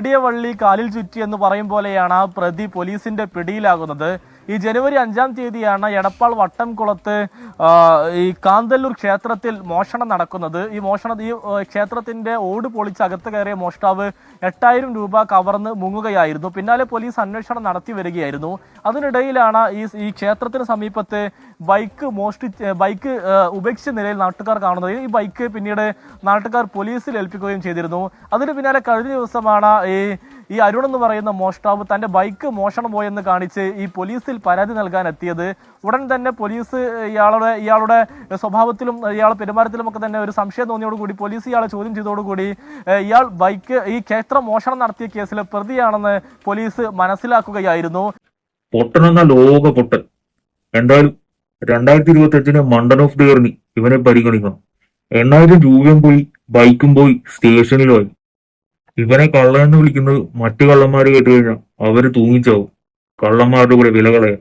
വലിയ വള്ളി കാലിൽ ചുറ്റി എന്ന് പറയും പോലെയാണ് പ്രതി പോലീസിന്റെ പിടിയിലാകുന്നത്. ഈ ജനുവരി 5-ാം തീയതിയാണ് എടപ്പാൾ വട്ടംകുളത്ത് ഈ കാന്തല്ലൂർ ക്ഷേത്രത്തിൽ മോഷണം നടക്കുന്നത്. ഈ ക്ഷേത്രത്തിന്റെ ഓട് പൊളിച്ച് അകത്ത് കയറിയ മോഷ്ടാവ് 8000 രൂപ കവർന്ന് മുങ്ങുകയായിരുന്നു. പിന്നാലെ പോലീസ് അന്വേഷണം നടത്തി വരികയായിരുന്നു. അതിനിടയിലാണ് ഈ ക്ഷേത്രത്തിന് സമീപത്ത് ബൈക്ക് ഉപേക്ഷിച്ച നിലയിൽ നാട്ടുകാർ കാണുന്നത്. ഈ ബൈക്ക് പിന്നീട് നാട്ടുകാർ പോലീസിൽ ഏൽപ്പിക്കുകയും ചെയ്തിരുന്നു. അതിന് പിന്നാലെ കഴിഞ്ഞ ദിവസമാണ് ഈ അരുൺ എന്ന് പറയുന്ന മോഷ്ടാവ് തന്റെ ബൈക്ക് മോഷണം പോയെന്ന് കാണിച്ച് ഈ പോലീസിൽ പരാതി നൽകാൻ എത്തിയത്. ഉടൻ തന്നെ പോലീസ് ഇയാളുടെ സ്വഭാവത്തിലും ഇയാളുടെ പെരുമാറ്റത്തിലും ഒക്കെ തന്നെ ഒരു സംശയം തോന്നിയോടുകൂടി പോലീസ് ഇയാളെ ചോദ്യം ചെയ്തതോടുകൂടി ഇയാൾ ഈ ക്ഷേത്രം മോഷണം നടത്തിയ കേസിലെ പ്രതിയാണെന്ന് പോലീസ് മനസ്സിലാക്കുകയായിരുന്നു. പൊട്ടനെന്ന ലോക പൊട്ടൻ. എന്തായാലും 2025 മണ്ടൻ ഓഫ് ദി ഇയറിന് ഇവനെ പരിഗണിക്കണം. 8000 രൂപയും പോയി, ബൈക്കും പോയി, സ്റ്റേഷനിലുമായി. ഇവനെ കള്ളനെന്ന് വിളിക്കുന്നത് മറ്റു കള്ളന്മാര് കേട്ട് കഴിഞ്ഞാൽ അവര് തൂങ്ങിച്ചാവും. കള്ളന്മാരുടെ കൂടെ വില കളയാൻ.